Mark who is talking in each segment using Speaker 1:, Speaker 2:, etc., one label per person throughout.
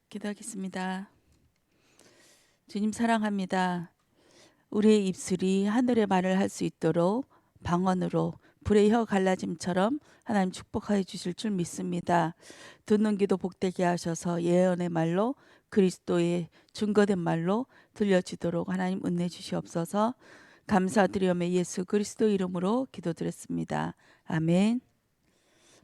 Speaker 1: 기도하겠습니다. 주님 사랑합니다. 우리의 입술이 하늘의 말을 할 수 있도록 방언으로 불의 혀 갈라짐처럼 하나님 축복하여 주실 줄 믿습니다. 듣는 귀도 복되게 하셔서 예언의 말로 그리스도의 증거된 말로 들려지도록 하나님 은혜 주시옵소서. 감사드리오며 예수 그리스도 이름으로 기도드렸습니다. 아멘.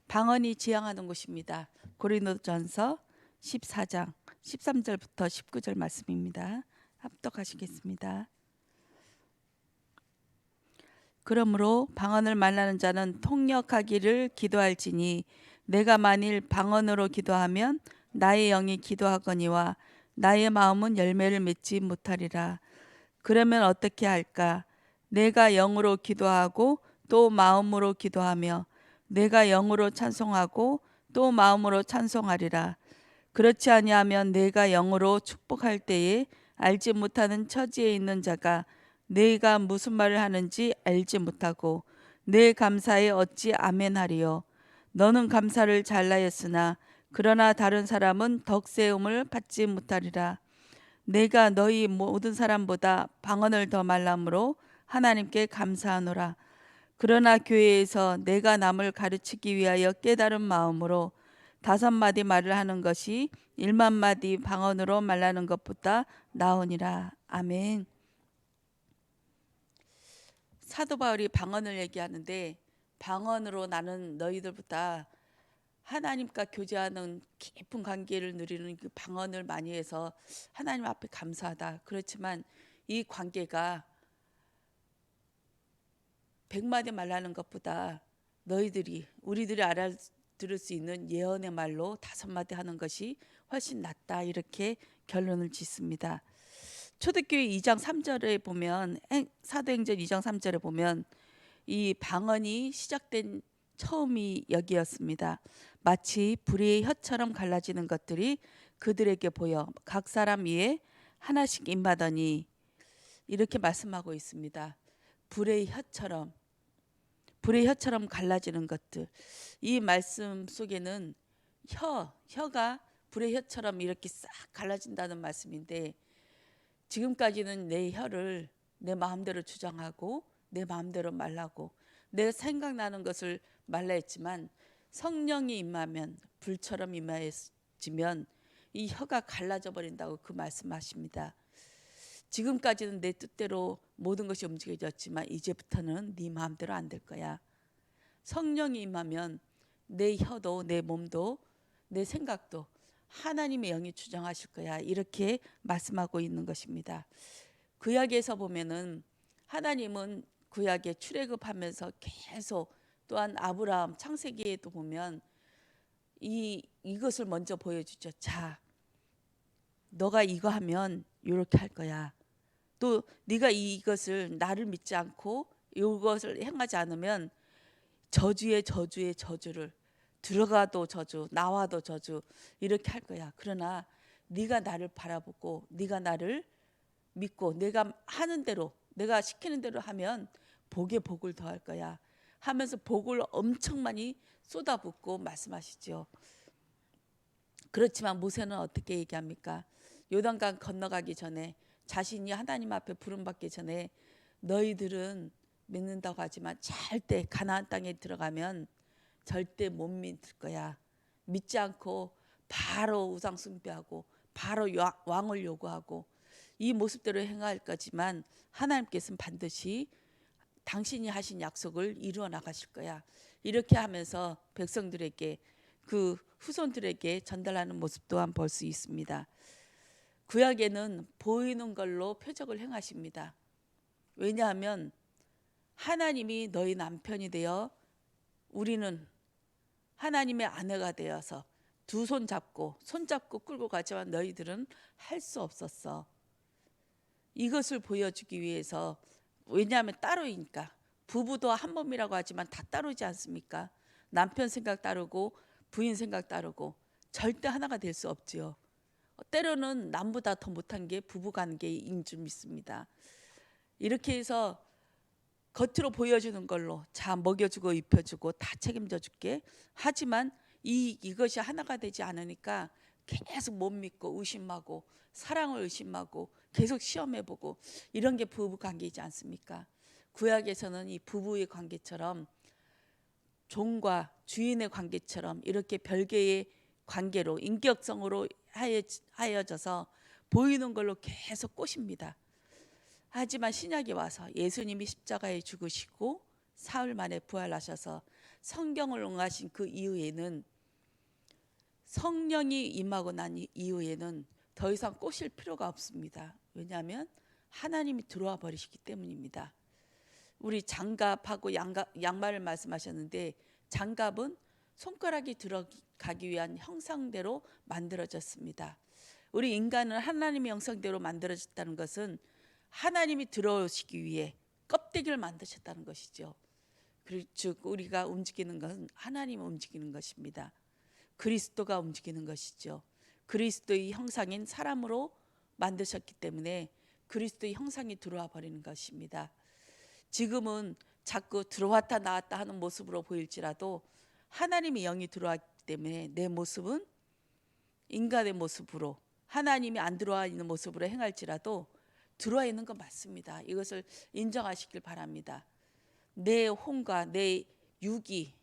Speaker 1: 방언이 지향하는 곳입니다. 고린도전서 14장 13절부터 19절 말씀입니다. 합독하시겠습니다. 그러므로 방언을 말하는 자는 통역하기를 기도할지니 내가 만일 방언으로 기도하면 나의 영이 기도하거니와 나의 마음은 열매를 맺지 못하리라. 그러면 어떻게 할까? 내가 영으로 기도하고 또 마음으로 기도하며 내가 영으로 찬송하고 또 마음으로 찬송하리라. 그렇지 아니하면 내가 영으로 축복할 때에 알지 못하는 처지에 있는 자가 내가 무슨 말을 하는지 알지 못하고 내 감사에 어찌 아멘하리요. 너는 감사를 잘하였으나 그러나 다른 사람은 덕세움을 받지 못하리라. 내가 너희 모든 사람보다 방언을 더 말함으로 하나님께 감사하노라. 그러나 교회에서 내가 남을 가르치기 위하여 깨달은 마음으로 5마디 말을 하는 것이 1만 마디 방언으로 말하는 것보다 나으니라. 아멘. 사도 바울이 방언을 얘기하는데 방언으로 나는 너희들보다 하나님과 교제하는 깊은 관계를 누리는 그 방언을 많이 해서 하나님 앞에 감사하다. 그렇지만 이 관계가 100마디 말하는 것보다 우리들이 알아들을 수 있는 예언의 말로 5마디 하는 것이 훨씬 낫다. 이렇게 결론을 짓습니다. 초대교회 2장 3절에 보면 사도행전 2장 3절에 보면 이 방언이 시작된 처음이 여기였습니다. 마치 불의 혀처럼 갈라지는 것들이 그들에게 보여 각 사람 위에 하나씩 임하더니 이렇게 말씀하고 있습니다. 불의 혀처럼 갈라지는 것들. 이 말씀 속에는 혀가 불의 혀처럼 이렇게 싹 갈라진다는 말씀인데 지금까지는 내 혀를 내 마음대로 주장하고 내 마음대로 말하고 내 생각나는 것을 말라 했지만 성령이 임하면 불처럼 임하여지면 이 혀가 갈라져 버린다고 그 말씀하십니다. 지금까지는 내 뜻대로 모든 것이 움직여졌지만 이제부터는 네 마음대로 안 될 거야. 성령이 임하면 내 혀도 내 몸도 내 생각도 하나님의 영이 주장하실 거야. 이렇게 말씀하고 있는 것입니다. 구약에서 보면은 하나님은 구약에 출애굽하면서 계속 또한 아브라함 창세기에도 보면 이것을 먼저 보여주죠. 자, 너가 이거 하면 이렇게 할 거야. 또 네가 이것을 나를 믿지 않고 이것을 행하지 않으면 저주의 저주를 들어가도 저주 나와도 저주 이렇게 할 거야. 그러나 네가 나를 바라보고 네가 나를 믿고 내가 하는 대로 내가 시키는 대로 하면 복에 복을 더할 거야 하면서 복을 엄청 많이 쏟아붓고 말씀하시죠. 그렇지만 모세는 어떻게 얘기합니까? 요단강 건너가기 전에 자신이 하나님 앞에 부름받기 전에 너희들은 믿는다고 하지만 절대 가나안 땅에 들어가면 절대 못 믿을 거야. 믿지 않고 바로 우상 숭배하고 바로 왕을 요구하고 이 모습대로 행할 거지만 하나님께서는 반드시 당신이 하신 약속을 이루어 나가실 거야. 이렇게 하면서 백성들에게 그 후손들에게 전달하는 모습 또한 볼 수 있습니다. 구약에는 보이는 걸로 표적을 행하십니다. 왜냐하면 하나님이 너희 남편이 되어 우리는 하나님의 아내가 되어서 두 손 잡고 끌고 가지만 너희들은 할 수 없었어. 이것을 보여주기 위해서 왜냐하면 따로이니까 부부도 한 몸이라고 하지만 다 따로지 않습니까? 남편 생각 따르고 부인 생각 따르고 절대 하나가 될 수 없지요. 때로는 남보다 더 못한 게 부부관계인 줄 믿습니다. 이렇게 해서 겉으로 보여주는 걸로 자 먹여주고 입혀주고 다 책임져 줄게 하지만 이것이 하나가 되지 않으니까 계속 못 믿고 의심하고 사랑을 의심하고 계속 시험해보고 이런 게 부부 관계이지 않습니까? 구약에서는 이 부부의 관계처럼 종과 주인의 관계처럼 이렇게 별개의 관계로 인격성으로 하여져서 보이는 걸로 계속 꼬십니다. 하지만 신약에 와서 예수님이 십자가에 죽으시고 사흘 만에 부활하셔서 성경을 응하신 그 이후에는 성령이 임하고 난 이후에는 더 이상 꼬실 필요가 없습니다. 왜냐하면 하나님이 들어와 버리시기 때문입니다. 우리 장갑하고 양말을 말씀하셨는데 장갑은 손가락이 들어가기 위한 형상대로 만들어졌습니다. 우리 인간은 하나님의 형상대로 만들어졌다는 것은 하나님이 들어오시기 위해 껍데기를 만드셨다는 것이죠. 즉 우리가 움직이는 것은 하나님이 움직이는 것입니다. 그리스도가 움직이는 것이죠. 그리스도의 형상인 사람으로 만드셨기 때문에 그리스도의 형상이 들어와 버리는 것입니다. 지금은 자꾸 들어왔다 나왔다 하는 모습으로 보일지라도 하나님의 영이 들어왔기 때문에 내 모습은 인간의 모습으로 하나님이 안 들어와 있는 모습으로 행할지라도 들어와 있는 건 맞습니다. 이것을 인정하시길 바랍니다. 내 혼과 내 육이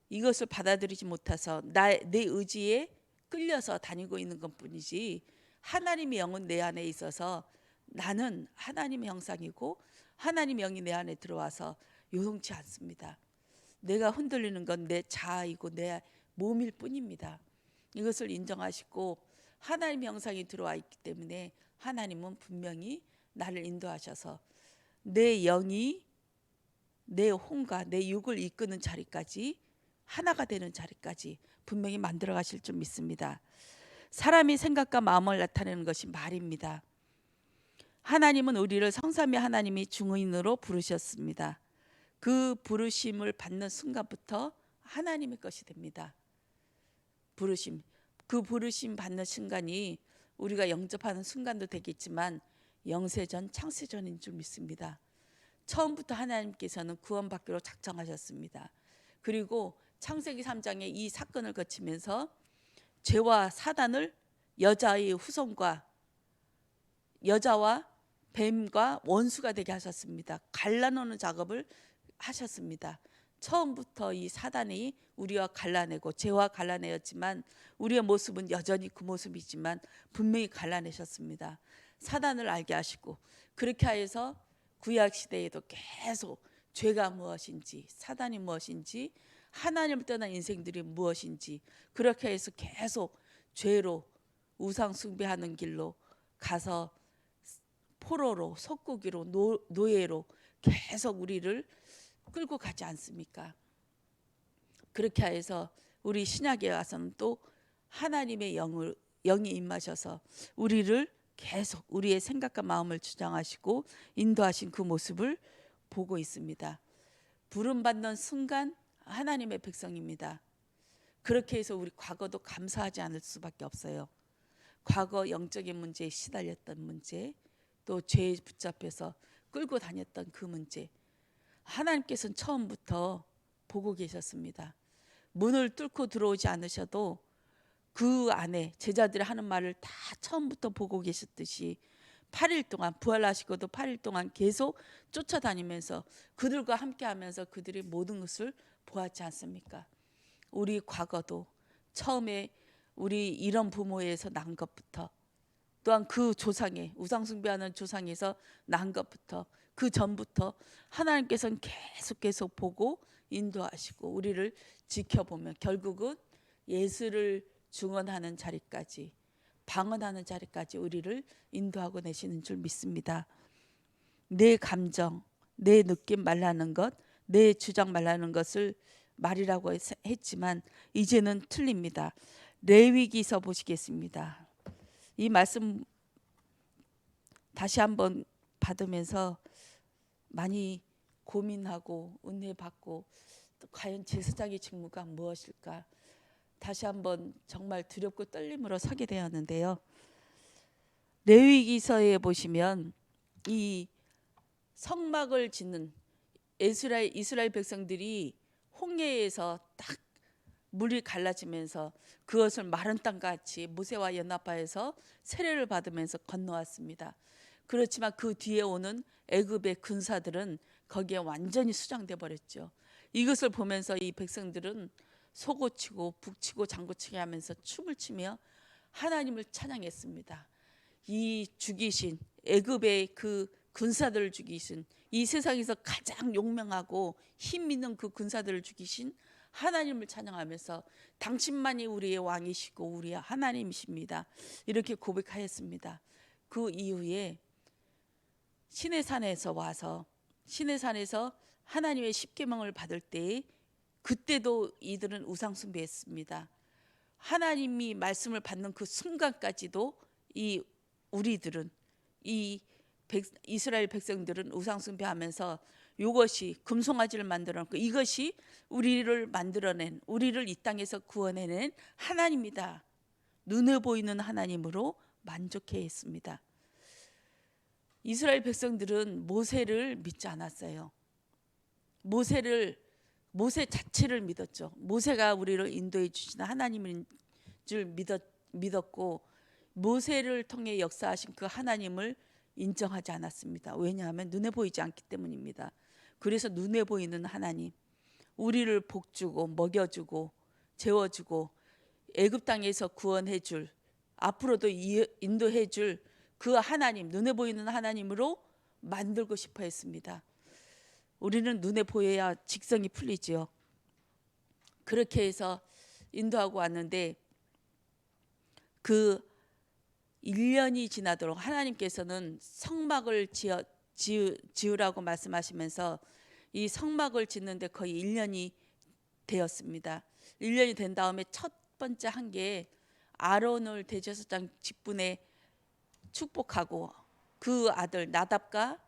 Speaker 1: 이것을 받아들이지 못해서 내 의지에 끌려서 다니고 있는 것뿐이지 하나님의 영은 내 안에 있어서 나는 하나님의 형상이고 하나님의 영이 내 안에 들어와서 요동치 않습니다. 내가 흔들리는 건 내 자아이고 내 몸일 뿐입니다. 이것을 인정하시고 하나님의 형상이 들어와 있기 때문에 하나님은 분명히 나를 인도하셔서 내 영이 내 혼과 내 육을 이끄는 자리까지 하나가 되는 자리까지 분명히 만들어 가실 줄 믿습니다. 사람이 생각과 마음을 나타내는 것이 말입니다. 하나님은 우리를 성삼위 하나님이 중의인으로 부르셨습니다. 그 부르심을 받는 순간부터 하나님의 것이 됩니다. 그 부르심 받는 순간이 우리가 영접하는 순간도 되겠지만 영세전 창세전인 줄 믿습니다. 처음부터 하나님께서는 구원받기로 작정하셨습니다. 그리고 창세기 3장에 이 사건을 거치면서 죄와 사단을 여자의 후손과 여자와 뱀과 원수가 되게 하셨습니다. 갈라놓는 작업을 하셨습니다. 처음부터 이 사단이 우리와 갈라내고 죄와 갈라내었지만 우리의 모습은 여전히 그 모습이지만 분명히 갈라내셨습니다. 사단을 알게 하시고 그렇게 하여서 구약 시대에도 계속 죄가 무엇인지 사단이 무엇인지 하나님을 떠난 인생들이 무엇인지 그렇게 해서 계속 죄로 우상 숭배하는 길로 가서 포로로 속국이로 노예로 계속 우리를 끌고 가지 않습니까? 그렇게 해서 우리 신약에 와서는 또 하나님의 영이 임하셔서 우리를 계속 우리의 생각과 마음을 주장하시고 인도하신 그 모습을 보고 있습니다. 부름받는 순간 하나님의 백성입니다. 그렇게 해서 우리 과거도 감사하지 않을 수밖에 없어요. 과거 영적인 문제에 시달렸던 문제, 또 죄에 붙잡혀서 끌고 다녔던 그 문제, 하나님께서는 처음부터 보고 계셨습니다. 문을 뚫고 들어오지 않으셔도 그 안에 제자들이 하는 말을 다 처음부터 보고 계셨듯이 8일 동안 부활하시고도 8일 동안 계속 쫓아다니면서 그들과 함께하면서 그들이 모든 것을 보았지 않습니까? 우리 과거도 처음에 우리 이런 부모에서 난 것부터 또한 그 조상의 우상 숭배하는 조상에서 난 것부터 그 전부터 하나님께서는 계속 보고 인도하시고 우리를 지켜보면 결국은 예수를 증언하는 자리까지 방언하는 자리까지 우리를 인도하고 내시는 줄 믿습니다. 내 감정, 내 느낌 말라는 것, 내 주장 말라는 것을 말이라고 했지만 이제는 틀립니다. 레위기서 보시겠습니다. 이 말씀 다시 한번 받으면서 많이 고민하고 은혜 받고 또 과연 제사장의 직무가 무엇일까 다시 한번 정말 두렵고 떨림으로 서게 되었는데요. 레위기서에 보시면 이 성막을 짓는 이스라엘 백성들이 홍해에서 딱 물이 갈라지면서 그것을 마른 땅같이 모세와 연합하여서 세례를 받으면서 건너왔습니다. 그렇지만 그 뒤에 오는 애굽의 군사들은 거기에 완전히 수장돼 버렸죠. 이것을 보면서 이 백성들은 소고치고 북치고 장구치게 하면서 춤을 추며 하나님을 찬양했습니다. 이 죽이신 애굽의 그 군사들을 죽이신, 이 세상에서 가장 용맹하고 힘 있는 그 군사들을 죽이신 하나님을 찬양하면서 당신만이 우리의 왕이시고 우리의 하나님이십니다, 이렇게 고백하였습니다. 그 이후에 시내산에서 와서 시내산에서 하나님의 십계명을 받을 때 그때도 이들은 우상 숭배했습니다. 하나님이 말씀을 받는 그 순간까지도 이 우리들은, 이 이스라엘 백성들은 우상 숭배하면서 이것이 금송아지를 만들어 놓고 이것이 우리를 만들어낸, 우리를 이 땅에서 구원해낸 하나님이다, 눈에 보이는 하나님으로 만족해 했습니다. 이스라엘 백성들은 모세를 믿지 않았어요. 모세 자체를 믿었죠. 모세가 우리를 인도해 주시는 하나님인 줄 믿었고, 모세를 통해 역사하신 그 하나님을 인정하지 않았습니다. 왜냐하면 눈에 보이지 않기 때문입니다. 그래서 눈에 보이는 하나님, 우리를 복주고 먹여주고 재워주고 애굽 땅에서 구원해줄, 앞으로도 인도해줄 그 하나님, 눈에 보이는 하나님으로 만들고 싶어 했습니다. 우리는 눈에 보여야 직성이 풀리지요. 그렇게 해서 인도하고 왔는데 그 1년이 지나도록 하나님께서는 성막을 지으라고 말씀하시면서 이 성막을 짓는데 거의 1년이 되었습니다. 1년이 된 다음에 첫 번째 한 게 아론을 대제사장 직분에 축복하고 그 아들 나답과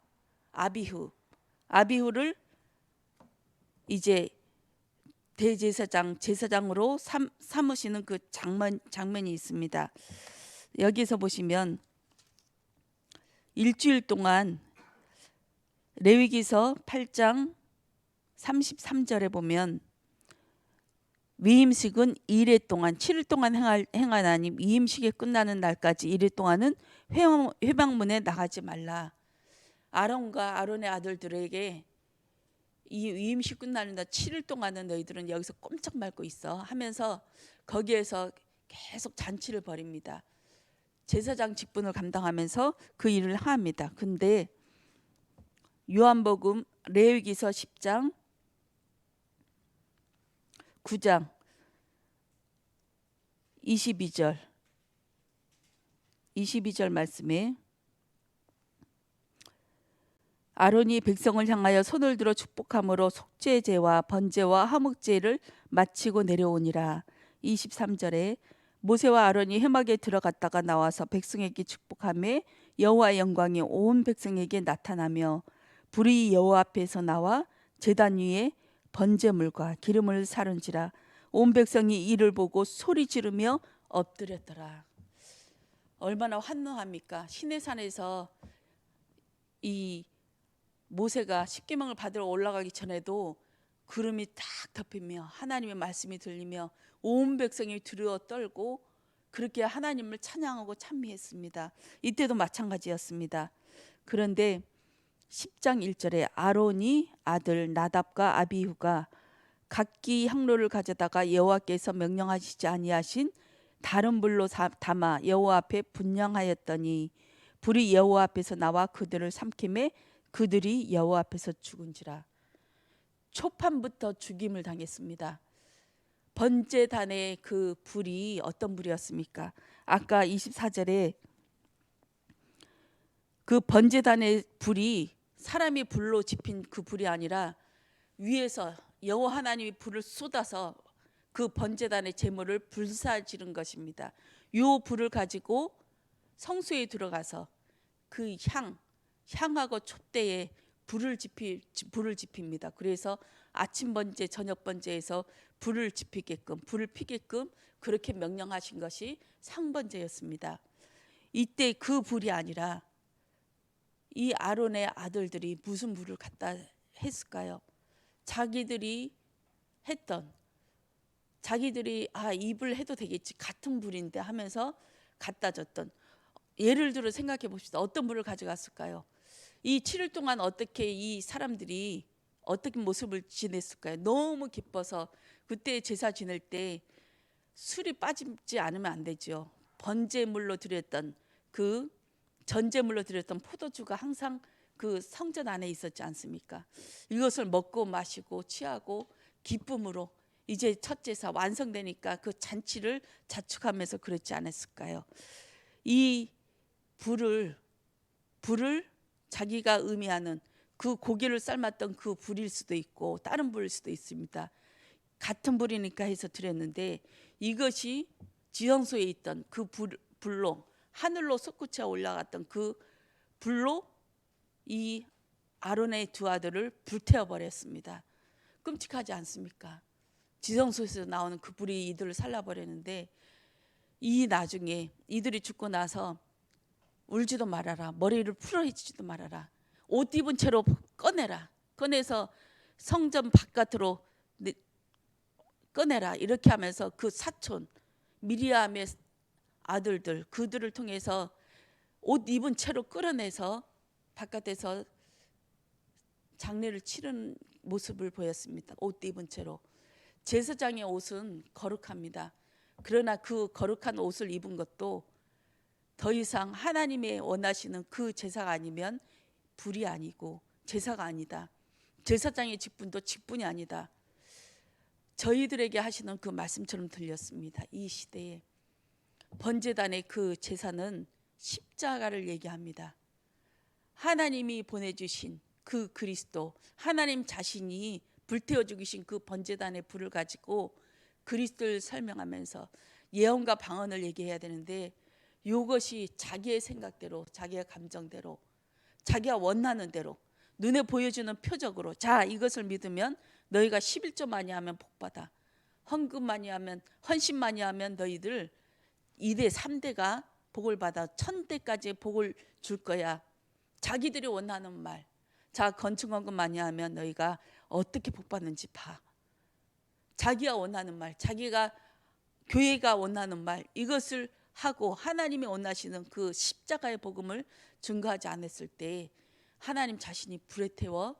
Speaker 1: 아비후를 이제 제사장으로 삼으시는 그 장면이 있습니다. 여기서 보시면 일주일 동안 레위기서 8장 33절에 보면 위임식은 2일 동안 7일 동안 행하나니 위임식이 끝나는 날까지 1일 동안은 회방문에 나가지 말라. 아론과 아론의 아들들에게 이 위임식 끝나는 날 7일 동안은 너희들은 여기서 꼼짝 말고 있어 하면서 거기에서 계속 잔치를 벌입니다. 제사장 직분을 감당하면서 그 일을 합니다. 근데 요한복음 레위기서 10장 9장 22절 말씀에 아론이 백성을 향하여 손을 들어 축복함으로 속죄제와 번제와 화목제를 마치고 내려오니라. 23절에 모세와 아론이 회막에 들어갔다가 나와서 백성에게 축복하며 여호와의 영광이 온 백성에게 나타나며 불이 여호와 앞에서 나와 제단 위에 번제물과 기름을 사른지라. 온 백성이 이를 보고 소리 지르며 엎드렸더라. 얼마나 환호합니까? 시내산에서 이 모세가 십계명을 받으러 올라가기 전에도 구름이 딱 덮이며 하나님의 말씀이 들리며 온 백성이 두려워 떨고 그렇게 하나님을 찬양하고 찬미했습니다. 이때도 마찬가지였습니다. 그런데 10장 1절에 아론이 아들 나답과 아비후가 각기 향로를 가져다가 여호와께서 명령하시지 아니하신 다른 불로 담아 여호와 앞에 분향하였더니 불이 여호와 앞에서 나와 그들을 삼키매 그들이 여호와 앞에서 죽은지라. 초판부터 죽임을 당했습니다. 번제단의 그 불이 어떤 불이었습니까? 아까 24절에 그 번제단의 불이 사람이 불로 지핀 그 불이 아니라 위에서 여호와 하나님이 불을 쏟아서 그 번제단의 제물을 불사지른 것입니다. 요 불을 가지고 성소에 들어가서 그 향하고 촛대에 불을 지핍니다. 그래서 아침 번제, 저녁 번제에서 불을 피게끔 그렇게 명령하신 것이 상번제였습니다. 이때 그 불이 아니라 이 아론의 아들들이 무슨 불을 갖다 했을까요? 자기들이 했던 자기들이 이 불 해도 되겠지, 같은 불인데 하면서 갖다 줬던, 예를 들어 생각해 봅시다. 어떤 불을 가져갔을까요? 이 7일 동안 어떻게 이 사람들이 어떻게 모습을 지냈을까요? 너무 기뻐서. 그때 제사 지낼 때 술이 빠지지 않으면 안 되죠. 번제물로 드렸던, 그 전제물로 드렸던 포도주가 항상 그 성전 안에 있었지 않습니까? 이것을 먹고 마시고 취하고 기쁨으로 이제 첫 제사 완성되니까 그 잔치를 자축하면서 그랬지 않았을까요? 이 불을 자기가 의미하는 그 고기를 삶았던 그 불일 수도 있고 다른 불일 수도 있습니다. 같은 불이니까 해서 드렸는데, 이것이 지성소에 있던 그 불로 하늘로 솟구쳐 올라갔던 그 불로 이 아론의 두 아들을 불태워 버렸습니다. 끔찍하지 않습니까? 지성소에서 나오는 그 불이 이들을 살라버렸는데, 이 나중에 이들이 죽고 나서 울지도 말아라, 머리를 풀어헤치지도 말아라, 옷 입은 채로 꺼내서 성전 바깥으로 꺼내라, 이렇게 하면서 그 사촌 미리암의 아들들, 그들을 통해서 옷 입은 채로 끌어내서 바깥에서 장례를 치른 모습을 보였습니다. 옷 입은 채로. 제사장의 옷은 거룩합니다. 그러나 그 거룩한 옷을 입은 것도 더 이상 하나님의 원하시는 그 제사가 아니면 불이 아니고 제사가 아니다. 제사장의 직분도 직분이 아니다. 저희들에게 하시는 그 말씀처럼 들렸습니다. 이 시대에 번제단의 그 제사는 십자가를 얘기합니다. 하나님이 보내주신 그 그리스도, 하나님 자신이 불태워 죽이신 그 번제단의 불을 가지고 그리스도를 설명하면서 예언과 방언을 얘기해야 되는데, 이것이 자기의 생각대로, 자기의 감정대로, 자기가 원하는 대로 눈에 보여주는 표적으로, 자, 이것을 믿으면 너희가 11조 많이 하면 복받아, 헌금 많이 하면, 헌신 많이 하면 너희들 2대 3대가 복을 받아 1000대까지 복을 줄 거야. 자기들이 원하는 말, 자, 건축헌금 많이 하면 너희가 어떻게 복받는지 봐. 자기가 원하는 말, 자기가 교회가 원하는 말, 이것을 하고 하나님이 원하시는 그 십자가의 복음을 증거하지 않았을 때 하나님 자신이 불에 태워,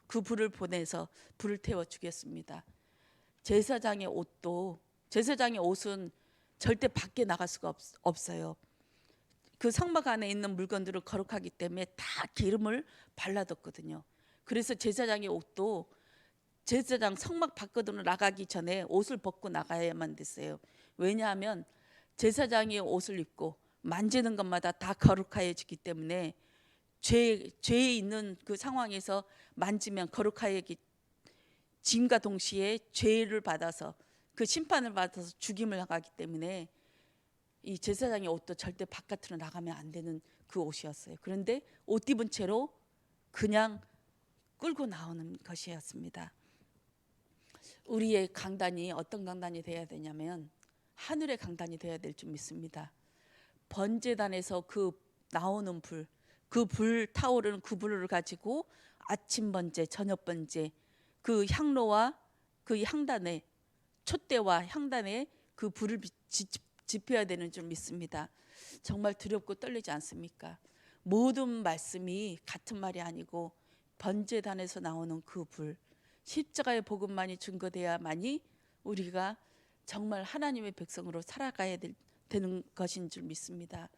Speaker 1: 그 불을 보내서 불을 태워 주겠습니다. 제사장의 옷은 절대 밖에 나갈 수가 없어요. 그 성막 안에 있는 물건들을 거룩하기 때문에 다 기름을 발라뒀거든요. 그래서 제사장의 옷도 제사장 성막 밖으로 나가기 전에 옷을 벗고 나가야만 됐어요. 왜냐하면 제사장이 옷을 입고 만지는 것마다 다 거룩하여지기 때문에 죄에 있는 그 상황에서 만지면 거룩하여짐과 동시에 죄를 받아서 그 심판을 받아서 죽임을 당하기 때문에 이 제사장의 옷도 절대 바깥으로 나가면 안 되는 그 옷이었어요. 그런데 옷 입은 채로 그냥 끌고 나오는 것이었습니다. 우리의 강단이 어떤 강단이 돼야 되냐면 하늘의 강단이 돼야 될 줄 믿습니다. 번제단에서 그 나오는 불, 그 불 타오르는 그 불을 가지고 아침 번제, 저녁 번제, 그 향로와 그 향단에, 촛대와 향단에 그 불을 지펴야 되는 줄 믿습니다. 정말 두렵고 떨리지 않습니까? 모든 말씀이 같은 말이 아니고 번제단에서 나오는 그 불, 십자가의 복음만이 증거돼야만이 우리가 정말 하나님의 백성으로 살아가야 되는 것인 줄 믿습니다.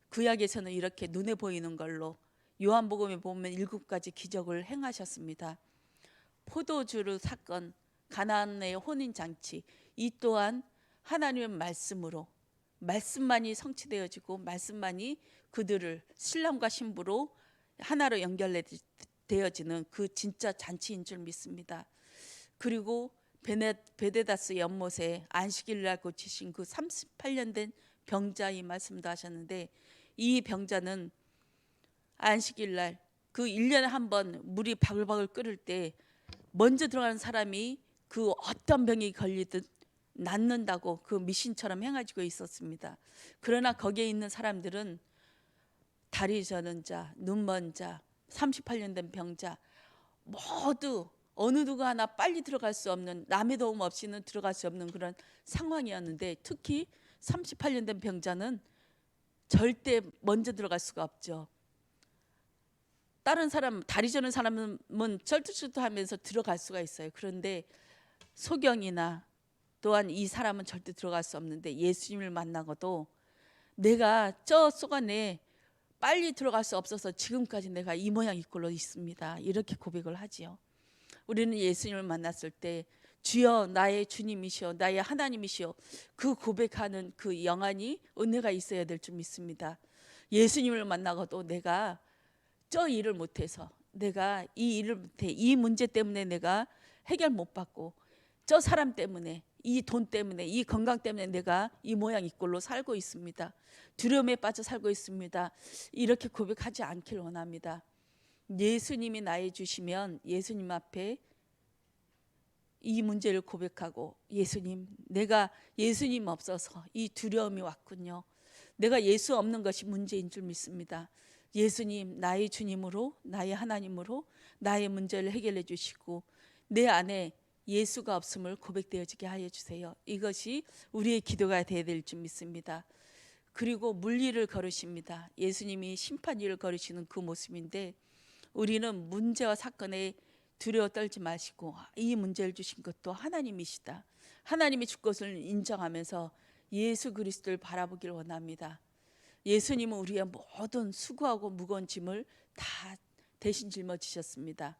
Speaker 1: 구약에서는 이렇게 눈에 보이는 걸로 요한복음에 보면 7가지 기적을 행하셨습니다. 포도주를 사건, 가나안의 혼인잔치, 이 또한 하나님의 말씀으로, 말씀만이 성취되어지고 말씀만이 그들을 신랑과 신부로 하나로 연결되어지는 그 진짜 잔치인 줄 믿습니다. 그리고 베데다스 연못에 안식일날 고치신 그 38년 된 병자, 이 말씀도 하셨는데, 이 병자는 안식일날 그 1년에 한 번 물이 바글바글 끓을 때 먼저 들어가는 사람이 그 어떤 병이 걸리든 낫는다고 그 미신처럼 행하고 있었습니다. 그러나 거기에 있는 사람들은 다리 저는 자, 눈 먼 자, 38년 된 병자 모두 어느 누가 하나 빨리 들어갈 수 없는, 남의 도움 없이는 들어갈 수 없는 그런 상황이었는데, 특히 38년 된 병자는 절대 먼저 들어갈 수가 없죠. 다른 사람, 다리 저는 사람은 쩔뚝쩔뚝하면서 들어갈 수가 있어요. 그런데 소경이나 또한 이 사람은 절대 들어갈 수 없는데, 예수님을 만나고도 내가 저 속안에 빨리 들어갈 수 없어서 지금까지 내가 이 모양 이 꼴로 있습니다. 이렇게 고백을 하지요. 우리는 예수님을 만났을 때 주여 나의 주님이시여 나의 하나님이시여, 그 고백하는 그 영안이 은혜가 있어야 될 줄 믿습니다. 예수님을 만나고도 내가 저 일을 못해서, 내가 이 일을 못해, 이 문제 때문에 내가 해결 못 받고, 저 사람 때문에, 이 돈 때문에, 이 건강 때문에 내가 이 모양 이 꼴로 살고 있습니다. 두려움에 빠져 살고 있습니다. 이렇게 고백하지 않길 원합니다. 예수님이 나의 주시면 예수님 앞에 이 문제를 고백하고, 예수님, 내가 예수님 없어서 이 두려움이 왔군요. 내가 예수 없는 것이 문제인 줄 믿습니다. 예수님, 나의 주님으로, 나의 하나님으로 나의 문제를 해결해 주시고 내 안에 예수가 없음을 고백되어지게 하여 주세요. 이것이 우리의 기도가 되어야 될 줄 믿습니다. 그리고 물리를 걸으십니다. 예수님이 심판위를 걸으시는 그 모습인데, 우리는 문제와 사건에 두려워 떨지 마시고 이 문제를 주신 것도 하나님이시다, 하나님이 줄 것을 인정하면서 예수 그리스도를 바라보기를 원합니다. 예수님은 우리의 모든 수고하고 무거운 짐을 다 대신 짊어지셨습니다.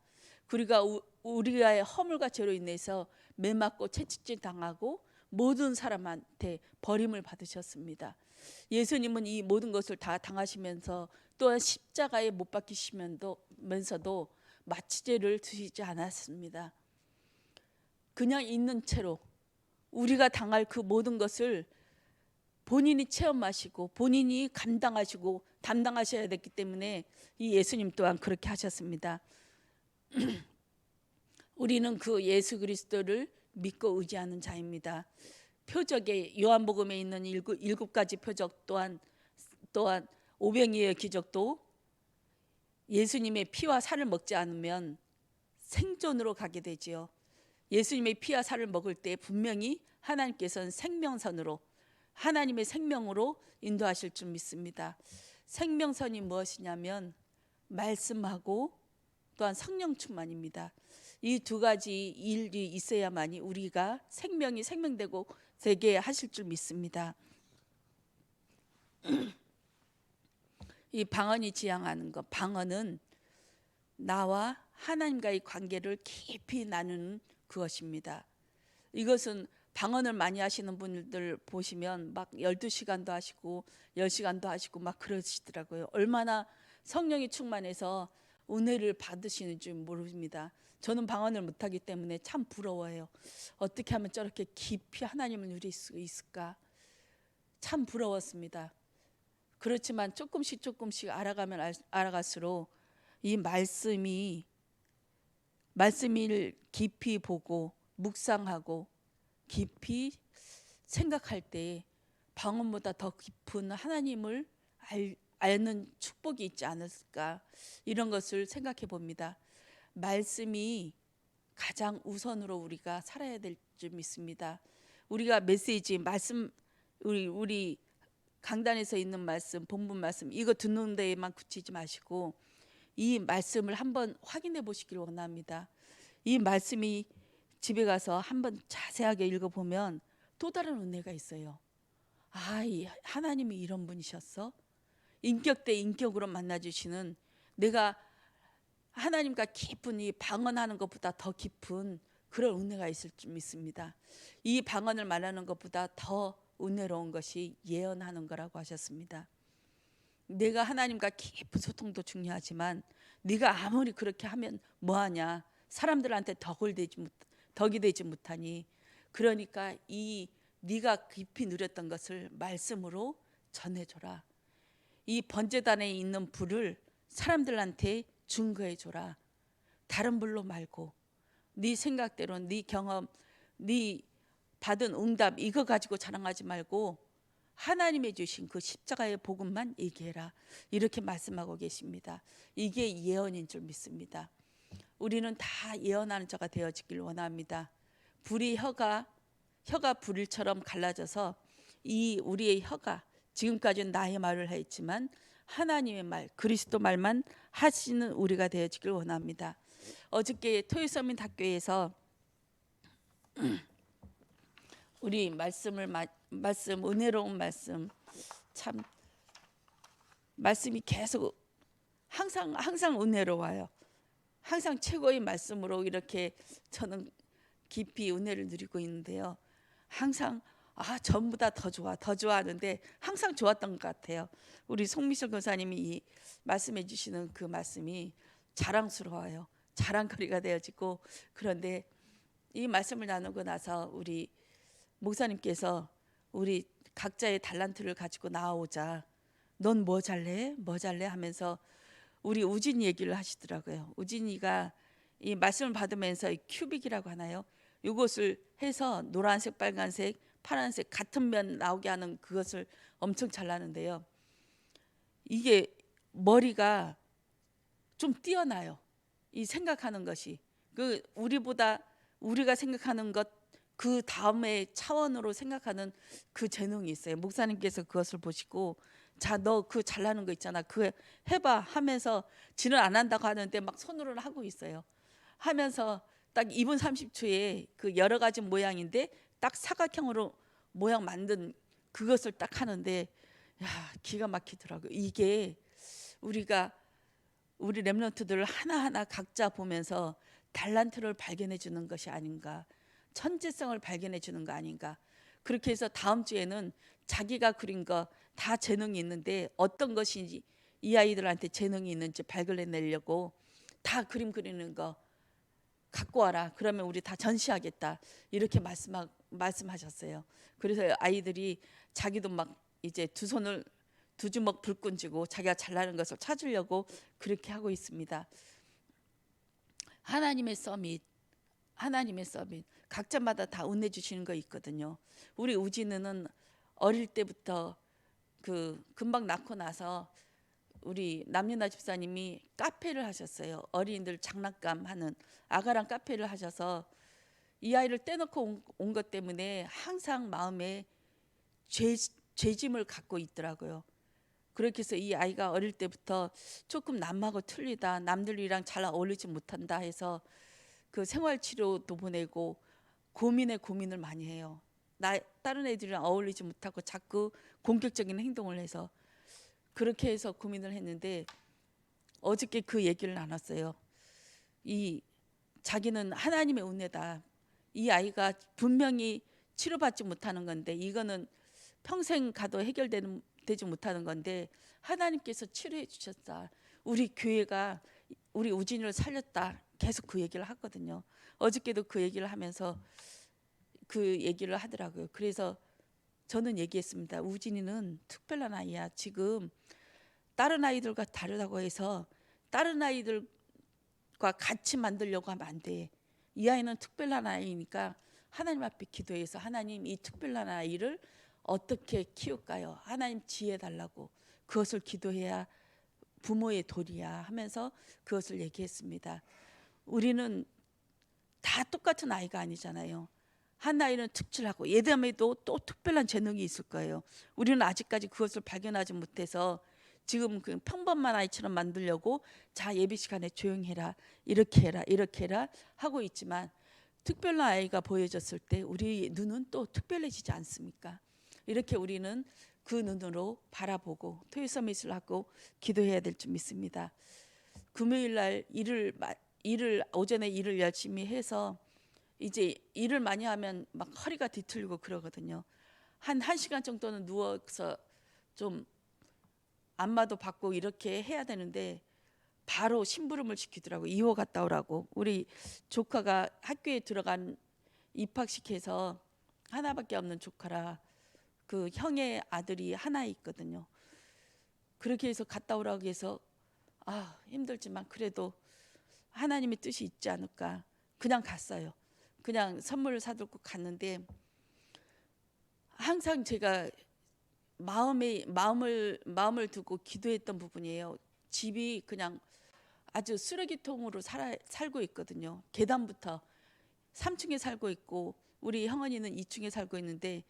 Speaker 1: 우리가 허물과 죄로 인해서 매맞고 채찍질 당하고 모든 사람한테 버림을 받으셨습니다. 예수님은 이 모든 것을 다 당하시면서 또한 십자가에 못 박히시면서도 마취제를 드시지 않았습니다. 그냥 있는 채로 우리가 당할 그 모든 것을 본인이 체험하시고 본인이 감당하시고 담당하셔야 됐기 때문에 이 예수님 또한 그렇게 하셨습니다. 우리는 그 예수 그리스도를 믿고 의지하는 자입니다. 표적에 요한복음에 있는 일곱 가지 표적 또한 오병이어의 기적도 예수님의 피와 살을 먹지 않으면 생존으로 가게 되지요. 예수님의 피와 살을 먹을 때 분명히 하나님께서는 생명선으로, 하나님의 생명으로 인도하실 줄 믿습니다. 생명선이 무엇이냐면 말씀하고 또한 성령 충만입니다. 이 두 가지 일이 있어야만이 우리가 생명이 생명되고 되게 하실 줄 믿습니다. 이 방언이 지향하는 것, 방언은 나와 하나님과의 관계를 깊이 나누는 그것입니다. 이것은 방언을 많이 하시는 분들 보시면 막 12시간도 하시고 10시간도 하시고 막 그러시더라고요. 얼마나 성령이 충만해서 은혜를 받으시는 줄 모릅니다. 저는 방언을 못하기 때문에 참 부러워요. 어떻게 하면 저렇게 깊이 하나님을 누릴 수 있을까? 참 부러웠습니다. 그렇지만 조금씩 알아가면 알아갈수록 이 말씀을 깊이 보고 묵상하고 깊이 생각할 때 방언보다 더 깊은 하나님을 아는 축복이 있지 않을까, 이런 것을 생각해 봅니다. 말씀이 가장 우선으로 우리가 살아야 될 줄 믿습니다. 우리가 메시지 말씀, 우리 강단에서 있는 말씀, 본문 말씀 이거 듣는 데에만 그치지 마시고 이 말씀을 한번 확인해 보시길 원합니다. 이 말씀이 집에 가서 한번 자세하게 읽어보면 또 다른 은혜가 있어요. 아, 이 하나님이 이런 분이셨어? 인격 대 인격으로 만나주시는, 내가 하나님과 깊은 이 방언하는 것보다 더 깊은 그런 은혜가 있을 줄 믿습니다. 이 방언을 말하는 것보다 더 은혜로운 것이 예언하는 거라고 하셨습니다. 내가 하나님과 깊은 소통도 중요하지만 네가 아무리 그렇게 하면 뭐하냐, 사람들한테 덕이 되지 못하니, 그러니까 이 네가 깊이 누렸던 것을 말씀으로 전해줘라. 이 번제단에 있는 불을 사람들한테 증거해줘라. 다른 불로 말고 네 생각대로, 네 경험, 네 받은 응답 이거 가지고 자랑하지 말고 하나님의 주신 그 십자가의 복음만 얘기해라. 이렇게 말씀하고 계십니다. 이게 예언인 줄 믿습니다. 우리는 다 예언하는 자가 되어지길 원합니다. 혀가 불일처럼 갈라져서 이 우리의 혀가 지금까지는 나의 말을 했지만 하나님의 말, 그리스도 말만 하시는 우리가 되어지길 원합니다. 어저께 토요서민 학교에서 우리 말씀 은혜로운 말씀, 참 말씀이 계속 항상 은혜로워요. 항상 최고의 말씀으로 이렇게 저는 깊이 은혜를 누리고 있는데요. 항상 전보다 더 좋아 하는데 항상 좋았던 것 같아요. 우리 송미철 교사님이 이 말씀해 주시는 그 말씀이 자랑스러워요. 자랑거리가 되어지고, 그런데 이 말씀을 나누고 나서 우리 목사님께서 우리 각자의 달란트를 가지고 나오자, 넌 뭐 잘래? 뭐 잘래? 하면서 우리 우진이 얘기를 하시더라고요. 우진이가 이 말씀을 받으면서 큐빅이라고 하나요? 이것을 해서 노란색, 빨간색, 파란색 같은 면 나오게 하는 그것을 엄청 잘하는데요. 이게 머리가 좀 뛰어나요. 이 생각하는 것이 그 우리가 생각하는 것 그 다음에 차원으로 생각하는 그 재능이 있어요. 목사님께서 그것을 보시고, 자, 너 그 잘나는 거 있잖아, 그거 해봐 하면서, 지는 안 한다고 하는데 막 손으로는 하고 있어요. 하면서 딱 2분 30초에 그 여러 가지 모양인데 딱 사각형으로 모양 만든 그것을 딱 하는데, 야, 기가 막히더라고요. 이게 우리 렘넌트들 하나하나 각자 보면서 달란트를 발견해 주는 것이 아닌가, 천재성을 발견해 주는 거 아닌가. 그렇게 해서 다음 주에는 자기가 그린 거 다 재능이 있는데 어떤 것이 이 아이들한테 재능이 있는지 발견해내려고 다 그림 그리는 거 갖고 와라. 그러면 우리 다 전시하겠다. 이렇게 말씀하셨어요. 그래서 아이들이 자기도 막 이제 두 주먹 불끈 쥐고 자기가 잘나는 것을 찾으려고 그렇게 하고 있습니다. 하나님의 서밋 각자마다 다 은혜 주시는 거 있거든요. 우리 우진이는 어릴 때부터 금방 낳고 나서 우리 남윤아 집사님이 카페를 하셨어요. 어린이들 장난감 하는 아가랑 카페를 하셔서 이 아이를 떼놓고 온 것 때문에 항상 마음에 죄짐을 갖고 있더라고요. 그렇게 해서 이 아이가 어릴 때부터 조금 남하고 틀리다, 남들이랑 잘 어울리지 못한다 해서 그 생활치료도 보내고 고민을 많이 해요. 다른 애들이랑 어울리지 못하고 자꾸 공격적인 행동을 해서, 그렇게 해서 고민을 했는데 어저께 그 얘기를 나눴어요. 자기는 하나님의 은혜다. 이 아이가 분명히 치료받지 못하는 건데, 이거는 평생 가도 해결되지 못하는 건데 하나님께서 치료해 주셨다. 우리 교회가 우리 우진이를 살렸다. 계속 그 얘기를 하거든요. 어저께도 그 얘기를 하면서 그 얘기를 하더라고요. 그래서 저는 얘기했습니다. 우진이는 특별한 아이야. 지금 다른 아이들과 다르다고 해서 다른 아이들과 같이 만들려고 하면 안 돼. 이 아이는 특별한 아이니까 하나님 앞에 기도해서, 하나님 이 특별한 아이를 어떻게 키울까요? 하나님 지혜 달라고 그것을 기도해야 부모의 도리야 하면서 그것을 얘기했습니다. 우리는 다 똑같은 아이가 아니잖아요. 한 아이는 특출하고 예담에도 또 특별한 재능이 있을 거예요. 우리는 아직까지 그것을 발견하지 못해서 지금 그 평범한 아이처럼 만들려고, 자, 예배 시간에 조용히 해라, 이렇게 해라 하고 있지만, 특별한 아이가 보여졌을 때 우리 눈은 또 특별해지지 않습니까? 이렇게 우리는 그 눈으로 바라보고 토요 서밋을 하고 기도해야 될 줄 믿습니다. 금요일 날 오전에 일을 열심히 해서 이제 일을 많이 하면 막 허리가 뒤틀리고 그러거든요. 한 1시간 정도는 누워서 좀 안마도 받고 이렇게 해야 되는데 바로 심부름을 시키더라고요. 2호 갔다 오라고. 우리 조카가 학교에 들어간 입학시켜서 하나밖에 없는 조카라 그 형의 아들이 하나 있거든요. 그렇게 해서 갔다 오라고 해서 힘들지만 그래도 하나님의 뜻이 있지 않을까 그냥 갔어요. 그냥 선물을 사들고 갔는데 항상 제가 마음을 두고 기도했던 부분이에요. 집이 그냥 아주 쓰레기통으로 살고 있거든요. 계단부터 3층에 살고 있고 우리 형언니는 2층에 살고 있는데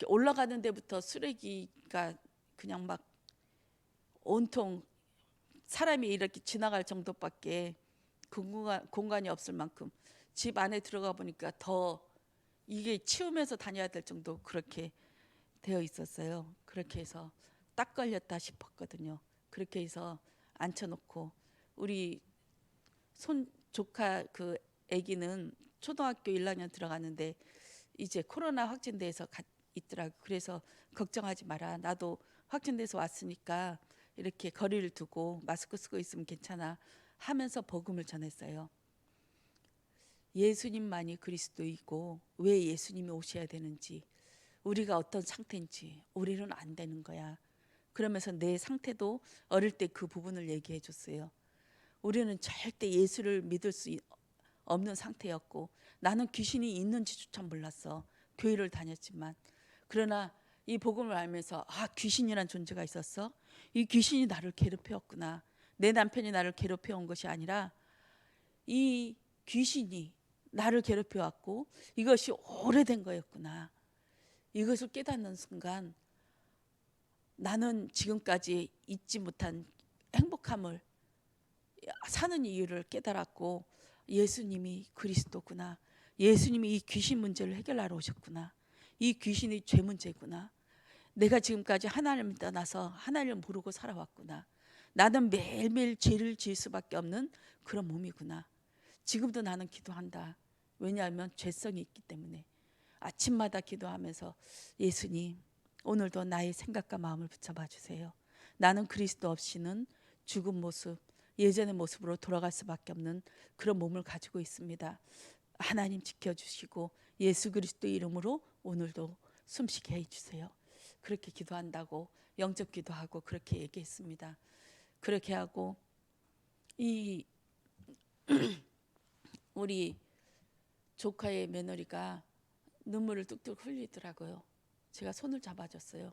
Speaker 1: 올라가는 데부터 쓰레기가 그냥 막 온통 사람이 이렇게 지나갈 정도밖에 공간이 없을 만큼 집 안에 들어가 보니까 더 이게 치우면서 다녀야 될 정도 그렇게 되어 있었어요. 그렇게 해서 딱 걸렸다 싶었거든요. 그렇게 해서 앉혀놓고 우리 손 조카 그 아기는 초등학교 1학년 들어갔는데 이제 코로나 확진돼서 있더라고. 그래서 걱정하지 마라. 나도 확진돼서 왔으니까 이렇게 거리를 두고 마스크 쓰고 있으면 괜찮아 하면서 복음을 전했어요. 예수님만이 그리스도이고 왜 예수님이 오셔야 되는지, 우리가 어떤 상태인지 우리는 안 되는 거야. 그러면서 내 상태도 어릴 때 그 부분을 얘기해 줬어요. 우리는 절대 예수를 믿을 수 없는 상태였고 나는 귀신이 있는지조차 몰랐어. 교회를 다녔지만. 그러나 이 복음을 알면서 귀신이란 존재가 있었어. 이 귀신이 나를 괴롭혔구나. 내 남편이 나를 괴롭혀온 것이 아니라 이 귀신이 나를 괴롭혀왔고 이것이 오래된 거였구나. 이것을 깨닫는 순간 나는 지금까지 잊지 못한 행복함을 사는 이유를 깨달았고 예수님이 그리스도구나. 예수님이 이 귀신 문제를 해결하러 오셨구나. 이 귀신이 죄 문제구나. 내가 지금까지 하나님을 떠나서 하나님을 모르고 살아왔구나. 나는 매일매일 죄를 지을 수밖에 없는 그런 몸이구나. 지금도 나는 기도한다. 왜냐하면 죄성이 있기 때문에. 아침마다 기도하면서 예수님 오늘도 나의 생각과 마음을 붙잡아 주세요. 나는 그리스도 없이는 죽은 모습, 예전의 모습으로 돌아갈 수밖에 없는 그런 몸을 가지고 있습니다. 하나님 지켜주시고 예수 그리스도 이름으로 오늘도 숨쉬게 해주세요. 그렇게 기도한다고 영접 기도하고 그렇게 얘기했습니다. 그렇게 하고 이 우리 조카의 며느리가 눈물을 뚝뚝 흘리더라고요. 제가 손을 잡아줬어요.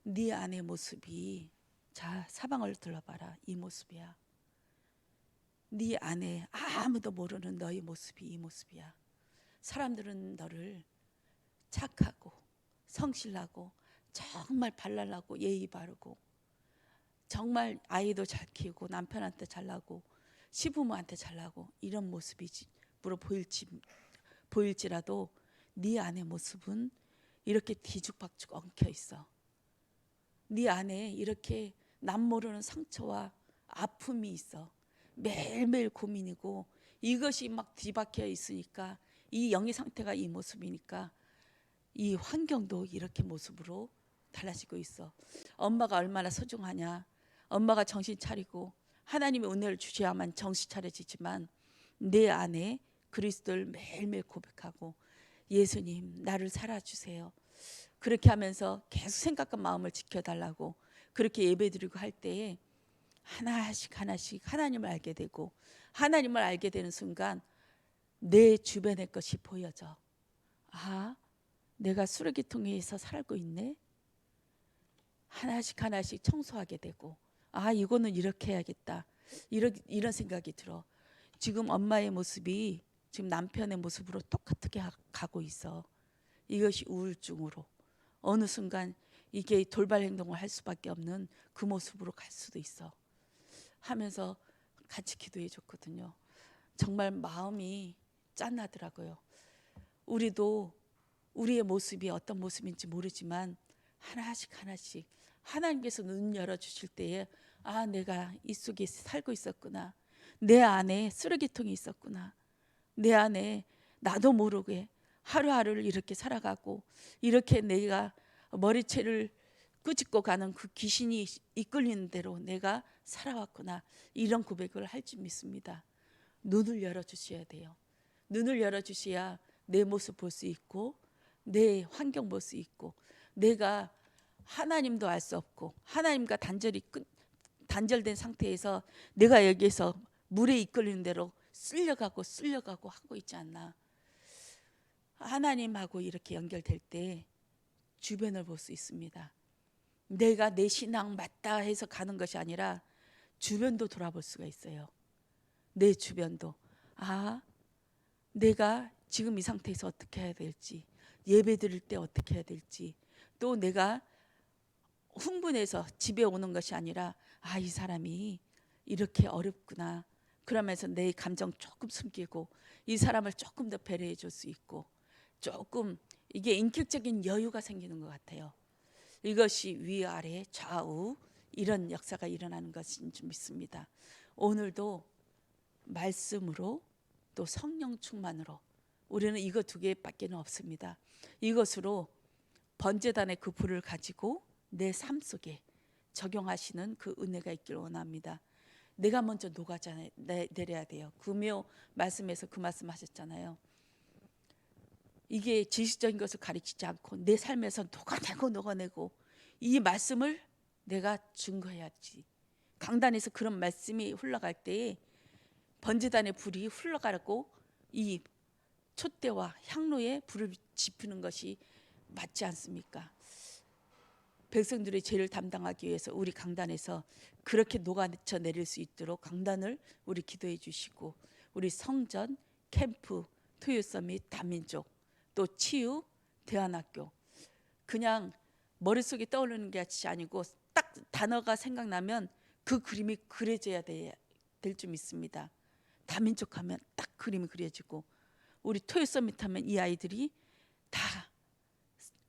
Speaker 1: 네 안의 모습이, 자 사방을 둘러봐라. 이 모습이야. 네 안에 아무도 모르는 너의 모습이 이 모습이야. 사람들은 너를 착하고 성실하고 정말 발랄하고 예의 바르고 정말 아이도 잘 키우고 남편한테 잘나고 시부모한테 잘나고 이런 모습으로 보일지라도 네 안의 모습은 이렇게 뒤죽박죽 엉켜 있어. 네 안에 이렇게 남 모르는 상처와 아픔이 있어. 매일매일 고민이고 이것이 막 뒤박혀 있으니까 이 영의 상태가 이 모습이니까 이 환경도 이렇게 모습으로 달라지고 있어. 엄마가 얼마나 소중하냐. 엄마가 정신 차리고 하나님의 은혜를 주셔야만 정신 차려지지만 내 안에 그리스도를 매일매일 고백하고 예수님 나를 살아주세요. 그렇게 하면서 계속 생각과 마음을 지켜달라고 그렇게 예배드리고 할 때에 하나씩 하나씩 하나님을 알게 되고 하나님을 알게 되는 순간 내 주변의 것이 보여져. 내가 쓰레기통에서 살고 있네. 하나씩 하나씩 청소하게 되고 이거는 이렇게 해야겠다. 이런 생각이 들어. 지금 엄마의 모습이 지금 남편의 모습으로 똑같게 가고 있어. 이것이 우울증으로 어느 순간 이게 돌발 행동을 할 수밖에 없는 그 모습으로 갈 수도 있어 하면서 같이 기도해 줬거든요. 정말 마음이 짠하더라고요. 우리도 우리의 모습이 어떤 모습인지 모르지만 하나씩 하나씩 하나님께서 눈 열어주실 때에 내가 이 속에 살고 있었구나. 내 안에 쓰레기통이 있었구나. 내 안에 나도 모르게 하루하루를 이렇게 살아가고 이렇게 내가 머리채를 꾸짖고 가는 그 귀신이 이끌리는 대로 내가 살아왔구나. 이런 고백을 할 줄 믿습니다. 눈을 열어주셔야 돼요. 눈을 열어주셔야 내 모습 볼 수 있고 내 환경 볼 수 있고 내가 하나님도 알 수 없고 하나님과 단절된 상태에서 내가 여기에서 물에 이끌리는 대로 쓸려가고 하고 있지 않나. 하나님하고 이렇게 연결될 때 주변을 볼 수 있습니다. 내가 내 신앙 맞다 해서 가는 것이 아니라 주변도 돌아볼 수가 있어요. 내 주변도 내가 지금 이 상태에서 어떻게 해야 될지, 예배 드릴 때 어떻게 해야 될지, 또 내가 흥분해서 집에 오는 것이 아니라 이 사람이 이렇게 어렵구나, 그러면서 내 감정 조금 숨기고 이 사람을 조금 더 배려해 줄 수 있고, 조금 이게 인격적인 여유가 생기는 것 같아요. 이것이 위아래 좌우 이런 역사가 일어나는 것인 줄 믿습니다. 오늘도 말씀으로 또 성령 충만으로, 우리는 이거 두 개밖에 없습니다. 이것으로 번제단의 그 불을 가지고 내 삶 속에 적용하시는 그 은혜가 있기를 원합니다. 내가 먼저 녹아내려야 돼요. 금요 말씀에서 그 말씀하셨잖아요. 이게 지식적인 것을 가르치지 않고 내 삶에서 녹아내고 이 말씀을 내가 증거해야지. 강단에서 그런 말씀이 흘러갈 때에 번제단의 불이 흘러가고 이 촛대와 향로에 불을 지피는 것이 맞지 않습니까? 백성들의 죄를 담당하기 위해서 우리 강단에서 그렇게 녹아쳐 내릴 수 있도록 강단을 우리 기도해 주시고, 우리 성전, 캠프, 토요 서밋, 다민족, 또 치유, 대안학교, 그냥 머릿속에 떠오르는 게 아니고 딱 단어가 생각나면 그 그림이 그려져야 될 줄 믿습니다. 다민족 하면 딱 그림이 그려지고, 우리 토요 서밋 하면 이 아이들이 다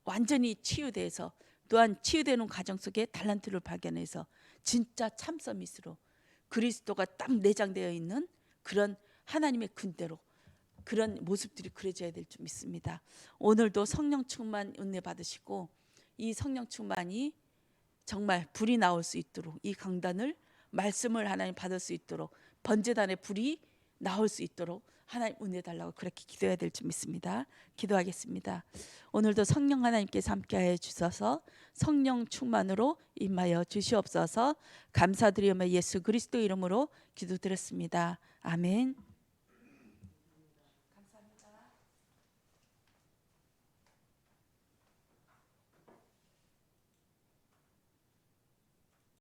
Speaker 1: 완전히 치유돼서, 또한 치유되는 과정 속에 달란트를 발견해서 진짜 참 서밋으로 그리스도가 딱 내장되어 있는 그런 하나님의 군대로 그런 모습들이 그려져야 될 줄 믿습니다. 오늘도 성령 충만 은혜 받으시고, 이 성령 충만이 정말 불이 나올 수 있도록, 이 강단을 말씀을 하나님 받을 수 있도록, 번제단의 불이 나올 수 있도록 하나님 은혜 달라고 그렇게 기도해야 될 줄 믿습니다. 기도하겠습니다. 오늘도 성령 하나님께서 함께하여 주셔서 성령 충만으로 임하여 주시옵소서. 감사드리며 예수 그리스도 이름으로 기도드렸습니다. 아멘.